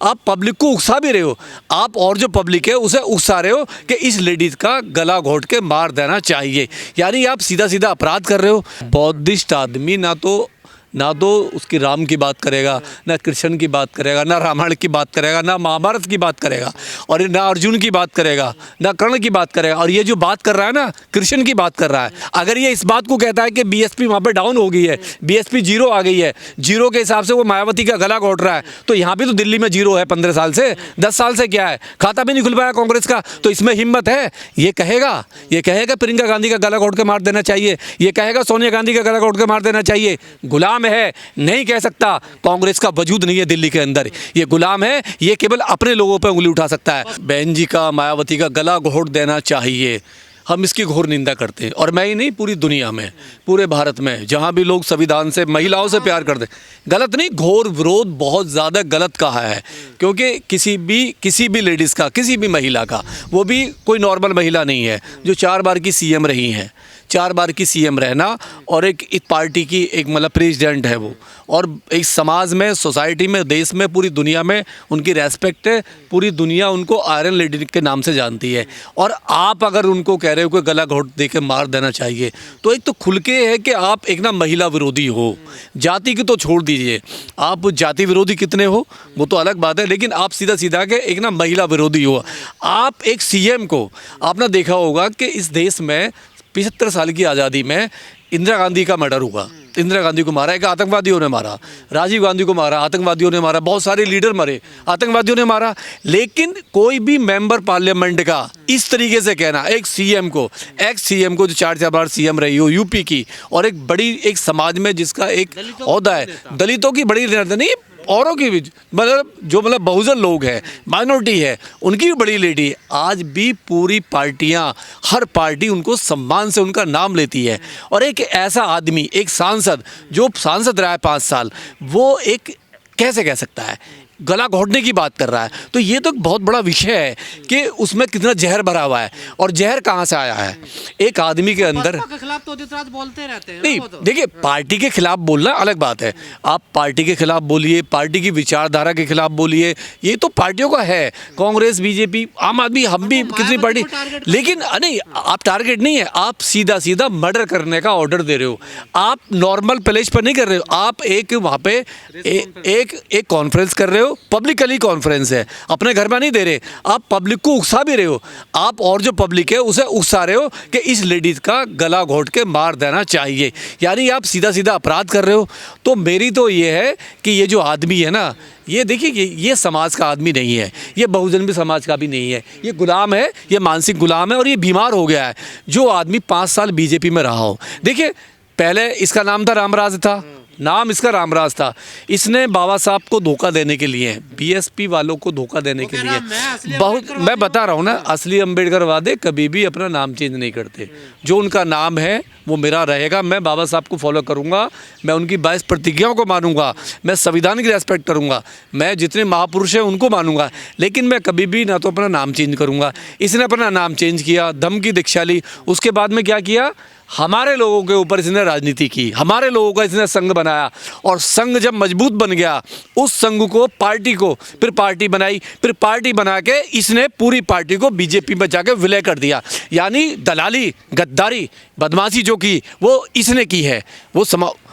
आप पब्लिक को उकसा भी रहे हो, आप और जो पब्लिक है उसे उकसा रहे हो कि इस लेडीज़ का गला घोट के मार देना चाहिए। यानी आप सीधा सीधा अपराध कर रहे हो। बौद्धिस्ट आदमी ना तो उसकी राम की बात करेगा, ना कृष्ण की बात करेगा, ना रामायण की बात करेगा, ना महाभारत की बात करेगा, और ना अर्जुन की बात करेगा, ना कर्ण की बात करेगा। और ये जो बात कर रहा है ना, कृष्ण की बात कर रहा है। अगर ये इस बात को कहता है कि बीएसपी वहाँ पे डाउन हो गई है, बीएसपी जीरो आ गई है, जीरो के हिसाब से वो मायावती का गला घोट रहा है, तो यहाँ भी तो दिल्ली में जीरो है 15 साल से, 10 साल से क्या है, खाता भी नहीं खुल पाया कांग्रेस का। तो इसमें हिम्मत है, ये कहेगा प्रियंका गांधी का गला घोट के मार देना चाहिए, ये कहेगा सोनिया गांधी का गला घोट के मार देना चाहिए। गुलाम है, नहीं कह सकता। कांग्रेस का वजूद नहीं है दिल्ली के अंदर, ये गुलाम है, ये केवल अपने लोगों पर उंगली उठा सकता है। बहन जी का, मायावती का गला घोट देना चाहिए, हम इसकी घोर निंदा करते हैं। और मैं ही नहीं, पूरी दुनिया में, पूरे भारत में जहाँ भी लोग संविधान से, महिलाओं से प्यार करते, गलत नहीं, घोर विरोध बहुत ज़्यादा गलत कहा है। क्योंकि किसी भी लेडीज़ का, किसी भी महिला का, वो भी कोई नॉर्मल महिला नहीं है, जो 4 बार की सीएम रही हैं, 4 बार की सीएम रहना, और एक पार्टी की एक मतलब प्रेसिडेंट है वो, और एक समाज में, सोसाइटी में, देश में, पूरी दुनिया में उनकी रेस्पेक्ट है। पूरी दुनिया उनको आयरन लेडी के नाम से जानती है। और आप अगर उनको कह रहे हो कि गला घोट दे के मार देना चाहिए, तो एक तो खुल के है कि आप एक ना महिला विरोधी हो। जाति की तो छोड़ दीजिए, आप जाति विरोधी कितने हो वो तो अलग बात है, लेकिन आप सीधा सीधा के एक ना महिला विरोधी हो। आप एक सीएम को, आपने देखा होगा कि इस देश में 75 साल की आज़ादी में इंदिरा गांधी का मर्डर हुआ, इंदिरा गांधी को मारा, एक आतंकवादियों ने मारा, राजीव गांधी को मारा, आतंकवादियों ने मारा, बहुत सारे लीडर मरे, आतंकवादियों ने मारा। लेकिन कोई भी मेंबर पार्लियामेंट का इस तरीके से कहना, एक सीएम को, एक्स सीएम को, जो 4 बार सीएम रही हो यूपी की, और एक बड़ी, एक समाज में जिसका एक ओहदा है, दलितों की बड़ी नहीं, औरों की भी, मतलब जो बहुजन लोग हैं, माइनॉरिटी है, उनकी भी बड़ी लेडी, आज भी पूरी पार्टियां, हर पार्टी उनको सम्मान से उनका नाम लेती है। और एक ऐसा आदमी, एक सांसद, जो सांसद रहा है 5 साल, वो एक कैसे कह सकता है, गला घोटने की बात कर रहा है। तो ये तो बहुत बड़ा विषय है कि उसमें कितना जहर भरा हुआ है, और जहर कहाँ से आया है एक आदमी के अंदर। के खिलाफ तो बोलते रहते हैं नहीं, देखिए, पार्टी के खिलाफ बोलना अलग बात है। आप पार्टी के खिलाफ बोलिए, पार्टी की विचारधारा के खिलाफ बोलिए, ये तो पार्टियों का है, कांग्रेस, बीजेपी, आम आदमी, हम भी कितनी पार्टी। लेकिन नहीं, आप टारगेट नहीं है, आप सीधा सीधा मर्डर करने का ऑर्डर दे रहे हो। आप नॉर्मल प्लेस पर नहीं कर रहे हो, आप एक वहाँ पे एक कॉन्फ्रेंस कर रहे हो, पब्लिकली कॉन्फ्रेंस है, अपने घर में नहीं दे रहे, आप पब्लिक को उकसा भी रहे हो, आप और जो पब्लिक है उसे उकसा रहे हो कि इस लेडीज़ का गला घोट के मार देना चाहिए। यानी आप सीधा सीधा अपराध कर रहे हो। तो मेरी तो ये है कि ये जो आदमी है ना, ये देखिए, ये समाज का आदमी नहीं है, ये बहुजन भी समाज का भी नहीं है, ये गुलाम है, ये मानसिक गुलाम है, और ये बीमार हो गया है। जो आदमी 5 साल बीजेपी में रहा हो, देखिए, पहले इसका नाम था रामराज था, नाम इसका रामराज था। इसने बाबा साहब को धोखा देने के लिए, बीएसपी वालों को धोखा देने के लिए बहुत, मैं बता रहा हूँ ना, असली अम्बेडकर वादे कभी भी अपना नाम चेंज नहीं करते। जो उनका नाम है वो मेरा रहेगा, मैं बाबा साहब को फॉलो करूँगा, मैं उनकी 22 प्रतिज्ञाओं को मानूंगा, मैं संविधान की रेस्पेक्ट करूँगा, मैं जितने महापुरुष हैं उनको मानूंगा, लेकिन मैं कभी भी ना तो अपना नाम चेंज करूँगा। इसने अपना नाम चेंज किया, धम्म की दीक्षा ली, उसके बाद में क्या किया, हमारे लोगों के ऊपर इसने राजनीति की, हमारे लोगों का इसने संघ बनाया, और संघ जब मजबूत बन गया, उस संघ को, पार्टी को, फिर पार्टी बनाई, फिर पार्टी बना के इसने पूरी पार्टी को बीजेपी में जाके विलय कर दिया। यानी दलाली, गद्दारी, बदमाशी जो की वो इसने की है, वो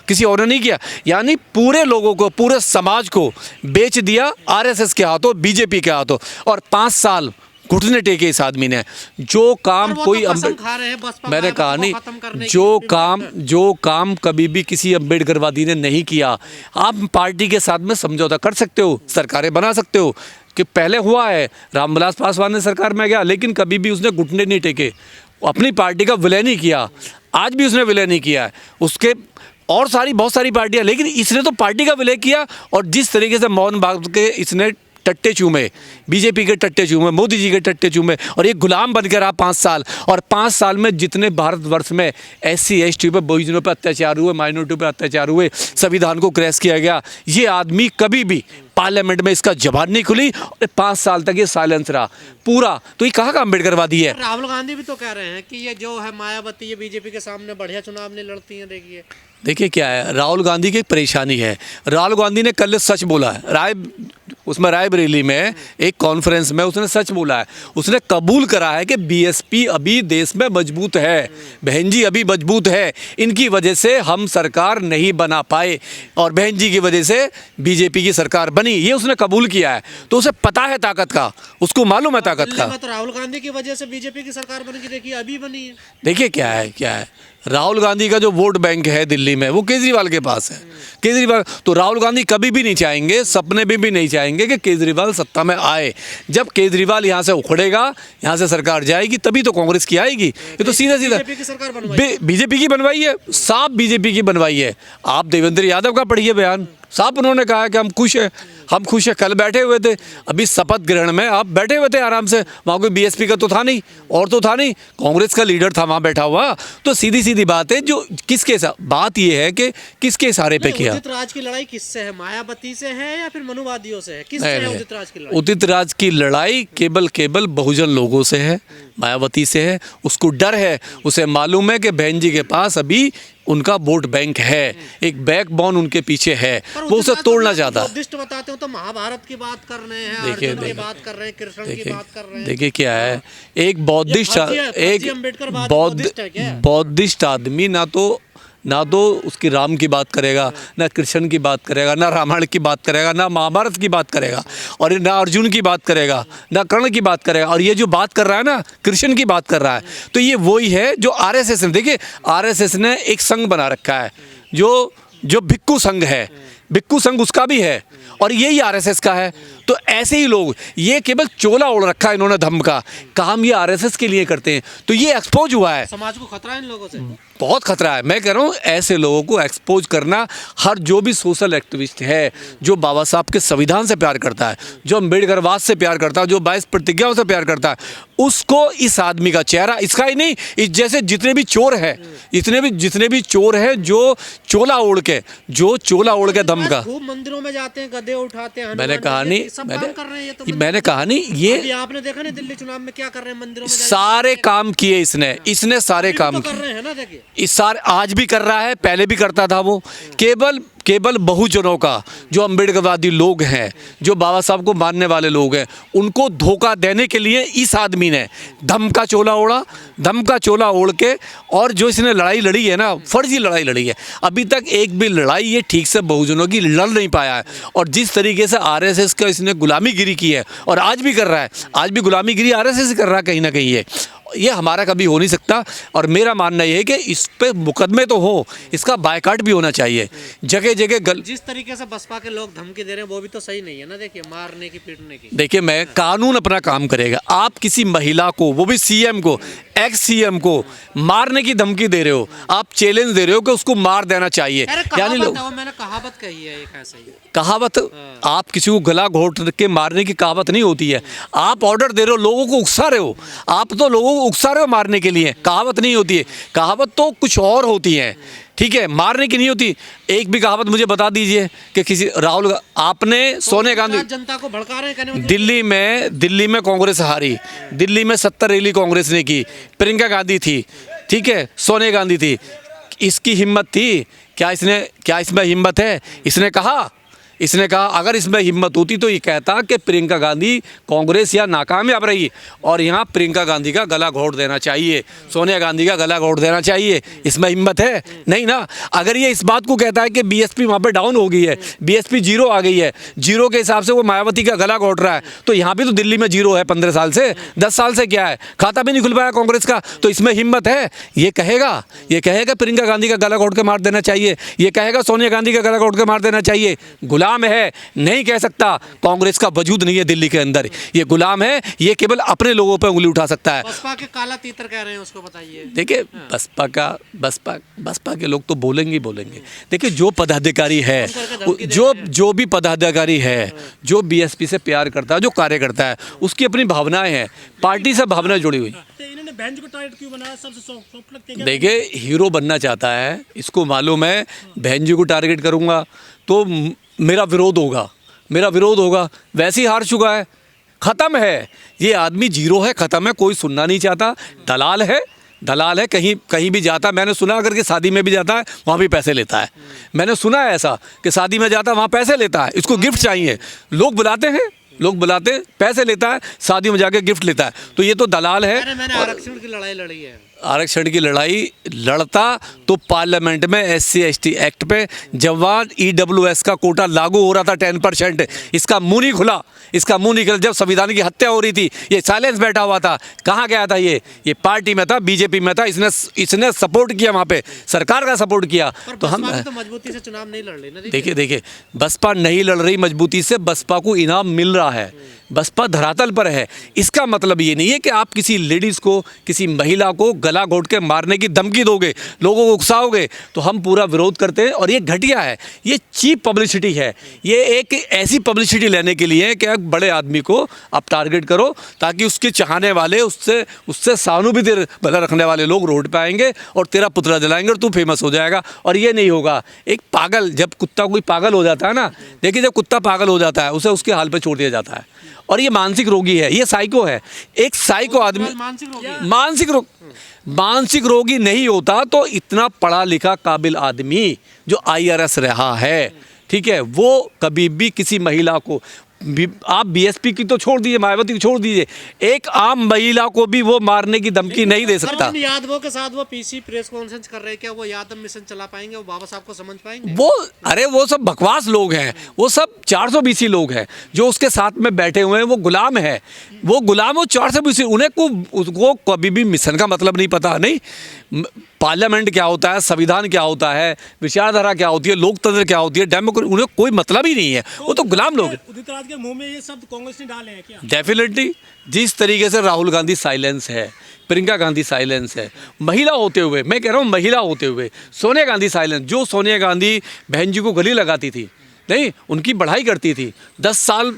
किसी और ने नहीं किया। यानी पूरे लोगों को, पूरे समाज को बेच दिया आरएसएस के हाथों, बीजेपी के हाथों, और 5 साल घुटने टेके इस आदमी ने। जो काम कोई मैंने कहा नहीं, जो काम कभी भी किसी अम्बेडकरवादी ने नहीं किया। आप पार्टी के साथ में समझौता कर सकते हो, सरकारें बना सकते हो, कि पहले हुआ है, रामविलास पासवान ने सरकार में गया, लेकिन कभी भी उसने घुटने नहीं टेके, अपनी पार्टी का विलय नहीं किया, आज भी उसने विलय नहीं किया है। उसके और बहुत सारी पार्टियां, लेकिन इसने तो पार्टी का विलय किया। और जिस तरीके से मोहन भागवत के इसने टट्टे चूमे, बीजेपी के टट्टे चूमे, मोदी जी के टट्टे चूमे, और एक गुलाम बनकर रहा 5 साल। और 5 साल में जितने भारतवर्ष में SC ST पे, बहुजनों पे अत्याचार हुए, माइनॉरिटी पे अत्याचार हुए, संविधान को क्रैश किया गया, ये आदमी कभी भी पार्लियामेंट में इसका जबान नहीं खुली और 5 साल तक ये साइलेंस रहा पूरा। तो ये कहाँ का अम्बेडकरवादी है? राहुल गांधी भी तो कह रहे हैं कि ये जो है मायावती ये बीजेपी के सामने बढ़िया चुनाव नहीं लड़ती हैं। देखिए क्या है, राहुल गांधी की एक परेशानी है। राहुल गांधी ने कल सच बोला है, रायबरेली में एक कॉन्फ्रेंस में उसने सच बोला है। उसने कबूल करा है कि बीएसपी अभी देश में मजबूत है, बहन जी अभी मजबूत है, इनकी वजह से हम सरकार नहीं बना पाए और बहन जी की वजह से बीजेपी की सरकार बनी, ये उसने कबूल किया है। तो उसे पता है ताकत का, उसको मालूम है ताकत का। तो राहुल गांधी की वजह से बीजेपी की सरकार बनी कि देखिए अभी बनी है। देखिए क्या है राहुल गांधी का जो वोट बैंक है दिल्ली में वो केजरीवाल के पास है। केजरीवाल तो राहुल गांधी कभी भी नहीं चाहेंगे, सपने में भी नहीं चाहेंगे कि केजरीवाल सत्ता में आए। जब केजरीवाल यहाँ से उखड़ेगा, यहाँ से सरकार जाएगी, तभी तो कांग्रेस की आएगी। ये तो सीधा बीजेपी की सरकार बनवाई, बीजेपी की बनवाई है, साफ बीजेपी की बनवाई है। आप देवेंद्र यादव का पढ़िए बयान, साफ उन्होंने कहा कि हम खुश हैं, हम खुश हैं। कल बैठे हुए थे, अभी शपथ ग्रहण में आप बैठे हुए थे आराम से, वहाँ कोई बीएसपी का तो था नहीं और तो था नहीं, कांग्रेस का लीडर था वहाँ बैठा हुआ। तो सीधी सीधी बात है, जो किसके साथ बात ये है कि किसके इशारे पे किया। उदित राज की लड़ाई किससे है? मायावती से है या फिर मनुवादियों से है? किससे है उदित राज की लड़ाई? उदित राज की लड़ाई केवल बहुजन लोगों से है, मायावती से है। उसको डर है, उसे मालूम है कि बहन जी के पास अभी उनका वोट बैंक है, एक बैकबोन उनके पीछे है, वो उसे तोड़ना चाहता है। उद्दिष्ट बताते हो तो महाभारत की बात कर रहे हैं, अर्जुन की बात कर रहे हैं, कृष्ण की बात कर रहे हैं। देखिए क्या है, एक बौद्धिस्ट आदमी ना तो उसकी राम की बात करेगा, ना कृष्ण की बात करेगा, ना रामायण की बात करेगा, ना महाभारत की बात करेगा, और ना अर्जुन की बात करेगा, ना कर्ण की बात करेगा। और ये जो बात कर रहा है ना, कृष्ण की बात कर रहा है, तो ये वही है जो आरएसएस ने, देखिए आरएसएस ने एक संघ बना रखा है जो भिक्खू संघ है, भिक्खू संघ उसका भी है और यही आरएसएस का है। तो ऐसे ही लोग, ये केवल चोला ओढ़ रखा है इन्होंने धम्म का, काम ये आरएसएस के लिए करते हैं। तो ये एक्सपोज हुआ है, समाज को खतरा है इन लोगों से, बहुत खतरा है। मैं कह रहा हूँ ऐसे लोगों को एक्सपोज करना, हर जो भी सोशल एक्टिविस्ट है, जो बाबा साहब के संविधान से प्यार करता है, जो अम्बेडकरवाद से प्यार करता है, जो 22 प्रतिज्ञाओं से प्यार करता है, उसको इस आदमी का चेहरा, इसका ही नहीं, इस जैसे जितने भी चोर हैं, जितने भी चोर हैं जो चोला ओढ़ के धम्म का, खूब मंदिरों में जाते हैं, गधे उठाते हैं, मैंने कहा नहीं, ये आपने देखा नहीं दिल्ली चुनाव में क्या कर रहे हैं, मंदिरों में सारे काम किए इसने सारे काम कर रहे हैं ना। देखिए इस सारे आज भी कर रहा है, पहले भी करता था वो। केवल बहुजनों का, जो अम्बेडकरवादी लोग हैं, जो बाबा साहब को मानने वाले लोग हैं, उनको धोखा देने के लिए इस आदमी ने धम्म का चोला ओढ़ के, और जो इसने लड़ाई लड़ी है ना, फर्जी लड़ाई लड़ी है। अभी तक एक भी लड़ाई ये ठीक से बहुजनों की लड़ नहीं पाया है। और जिस तरीके से आरएसएस का इसने गुलामीगिरी की है, और आज भी कर रहा है, आज भी गुलामीगिरी आरएसएस कर रहा है कहीं ना कहीं। ये हमारा कभी हो नहीं सकता। और मेरा मानना ये है कि इस पे मुकदमे तो हो, इसका बायकाट भी होना चाहिए जगह जगह। जिस तरीके से बसपा के लोग धमकी दे रहे हैं वो भी तो सही नहीं है ना। देखिए मारने की, पीटने की। देखिए मैं, कानून अपना काम करेगा। आप किसी महिला को, वो भी सीएम को, एक्स सीएम को मारने की धमकी दे रहे हो, आप चैलेंज दे रहे हो कि उसको मार देना चाहिए। यानी मैंने कहावत कही है, एक ऐसा ही कहावत, आप किसी को गला घोट के मारने की कहावत नहीं होती है। आप ऑर्डर दे रहे हो, लोगों को उकसा रहे हो, आप तो लोगों को उकसा रहे हो मारने के लिए। कहावत नहीं होती है, कहावत तो कुछ और होती है, ठीक है, मारने की नहीं होती। एक भी कहावत मुझे बता दीजिए कि किसी राहुल, आपने सोनिया गांधी, जनता को भड़का रहे हैं। दिल्ली में कांग्रेस हारी, दिल्ली में 70 रैली कांग्रेस ने की, प्रियंका गांधी थी, ठीक है, सोनिया गांधी थी। इसकी हिम्मत थी क्या? इसमें हिम्मत है? इसने कहा अगर इसमें हिम्मत होती तो ये कहता कि प्रियंका गांधी कांग्रेस या नाकामयाब रही और यहाँ प्रियंका गांधी का गला घोट देना चाहिए, सोनिया गांधी का गला घोट देना चाहिए। इसमें हिम्मत है नहीं ना। अगर ये इस बात को कहता है कि बीएसपी वहाँ पे डाउन हो गई है, बीएसपी जीरो आ गई है, जीरो के हिसाब से वो मायावती का गला घोट रहा है, तो यहाँ भी तो दिल्ली में जीरो है 15 साल से, 10 साल से क्या है, खाता भी नहीं खुल पाया कांग्रेस का। तो इसमें हिम्मत है? ये कहेगा प्रियंका गांधी का गला घोट के मार देना चाहिए, ये कहेगा सोनिया गांधी का गला घोट के मार देना चाहिए। गुलाम है, नहीं कह सकता। कांग्रेस का वजूद नहीं है दिल्ली के अंदर, ये गुलाम है, ये केवल अपने लोगों पे उंगली उठा सकता है। बसपा के काला तीतर कह रहे हैं, उसको बताइए। देखिए बसपा के लोग तो बोलेंगे। देखिए जो पदाधिकारी है, जो भी पदाधिकारी है, जो बीएसपी से प्यार करता है, जो कार्य करता है, उसकी अपनी भावनाएं हैं, पार्टी से भावनाएं जुड़ी हुई। देखिए हीरो बनना चाहता है, इसको मालूम है बहन जी को टारगेट करूंगा तो मेरा विरोध होगा, मेरा विरोध होगा, वैसे ही हार चुका है, ख़त्म है। ये आदमी जीरो है, ख़त्म है, कोई सुनना नहीं चाहता, दलाल है, दलाल है। कहीं कहीं भी जाता, मैंने सुना अगर कि शादी में भी जाता है वहाँ भी पैसे लेता है। मैंने सुना है ऐसा कि शादी में जाता है वहाँ पैसे लेता है, इसको गिफ्ट चाहिए, लोग बुलाते हैं, लोग बुलाते हैं, पैसे लेता है, शादी में जाके गिफ्ट लेता है, तो ये तो दलाल है। मैंने आरक्षण की लड़ाई लड़ी है। आरक्षण की लड़ाई लड़ता तो पार्लियामेंट में SC ST एक्ट पे जवान EWS का कोटा लागू हो रहा था 10%। इसका मुंह नहीं खुला, इसका मुंह नहीं खुला। जब संविधान की हत्या हो रही थी ये साइलेंस बैठा हुआ था। कहाँ गया था ये पार्टी में था, BJP में था, इसने सपोर्ट किया, वहाँ पे सरकार का सपोर्ट किया। तो हम तो मजबूती से चुनाव नहीं लड़ रही ना। देखिए बसपा नहीं लड़ रही मजबूती से, बसपा को इनाम मिल रहा है, बसपा धरातल पर है। इसका मतलब ये नहीं है कि आप किसी लेडीज़ को, किसी महिला को गला घोट के मारने की धमकी दोगे, लोगों को उकसाओगे, तो हम पूरा विरोध करते हैं। और ये घटिया है, ये चीप पब्लिसिटी है, ये एक ऐसी पब्लिसिटी लेने के लिए कि एक बड़े आदमी को आप टारगेट करो ताकि उसके चाहने वाले, उससे सहानुभूति भला रखने वाले लोग रोड पे आएंगे और तेरा पुतला जलाएंगे और तू फेमस हो जाएगा। और ये नहीं होगा। एक पागल, जब कुत्ता कोई पागल हो जाता है ना, देखिए जब कुत्ता पागल हो जाता है उसे उसके हाल पे छोड़ दिया जाता है। और ये मानसिक रोगी है, ये साइको है, एक साइको आदमी। मानसिक रोगी नहीं होता तो इतना पढ़ा लिखा काबिल आदमी जो IRS रहा है, ठीक है, वो कभी भी किसी महिला को आप BSP की तो छोड़ दीजिए, मायावती को छोड़ दीजिए, एक आम महिला को भी वो मारने की धमकी नहीं दे सकता। यादवों के साथ वो PC प्रेस कॉन्फ्रेंस कर रहे हैं, क्या वो यादव मिशन चला पाएंगे, वो बाबा साहब को समझ पाएंगे? वो सब बकवास लोग हैं, वो सब 420 लोग हैं जो उसके साथ में बैठे हुए हैं। वो गुलाम है, वो 420। उन्हें उसको कभी भी मिशन का मतलब नहीं पता, नहीं पार्लियामेंट क्या होता है, संविधान क्या होता है, विचारधारा क्या होती है, लोकतंत्र क्या होती है, डेमोक्रेसी, उन्हें कोई मतलब ही नहीं है। वो तो गुलाम लोग हैं। उदित राज के मुंह में ये शब्द कांग्रेस ने डाले हैं क्या? डेफिनेटली, जिस तरीके से राहुल गांधी साइलेंस है, प्रियंका गांधी साइलेंस है, महिला होते हुए, मैं कह रहा हूँ महिला होते हुए, सोनिया गांधी साइलेंस, जो सोनिया गांधी बहन जी को गले लगाती थी, नहीं उनकी बढ़ाई करती थी, 10 साल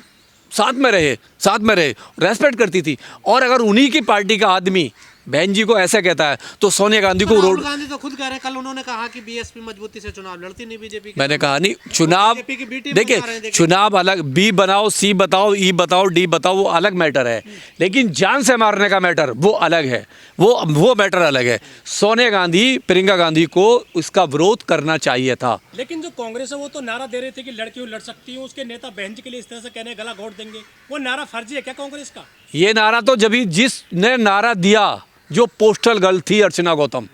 साथ में रहे, रेस्पेक्ट करती थी। और अगर उन्हीं की पार्टी का आदमी बहन जी को ऐसा कहता है तो सोनिया गांधी को राहुल गांधी तो खुद कह रहे हैं, कल उन्होंने कहा कि BSP मजबूती से चुनाव लड़ती नहीं BJP। मैंने कहा नहीं, चुनाव देखिए, चुनाव अलग, B बनाओ, C बताओ, E बताओ, D बताओ, वो अलग मैटर है, लेकिन जान से मारने का मैटर वो अलग है, वो मैटर अलग है। सोनिया गांधी, प्रियंका गांधी को इसका विरोध करना चाहिए था। लेकिन जो कांग्रेस है वो तो नारा दे रहे थे कि लड़कियों लड़ सकती हूँ, उसके नेता बहन जी के लिए इस तरह से कहने गला घोट देंगे, वो नारा फर्जी है क्या कांग्रेस का? ये नारा तो जब जिसने नारा दिया, जो पोस्टल गर्ल थी अर्चना गौतम,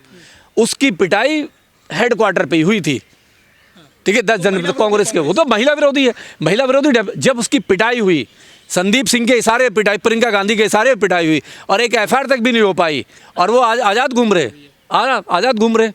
उसकी पिटाई हेडक्वार्टर पे ही हुई थी, ठीक है, 10 जनवरी तक कांग्रेस के, वो तो महिला विरोधी है, महिला विरोधी। जब उसकी पिटाई हुई, संदीप सिंह के इशारे पे पिटाई, प्रियंका गांधी के इशारे पे पिटाई हुई, और एक FIR तक भी नहीं हो पाई, और वो आज़ाद घूम रहे,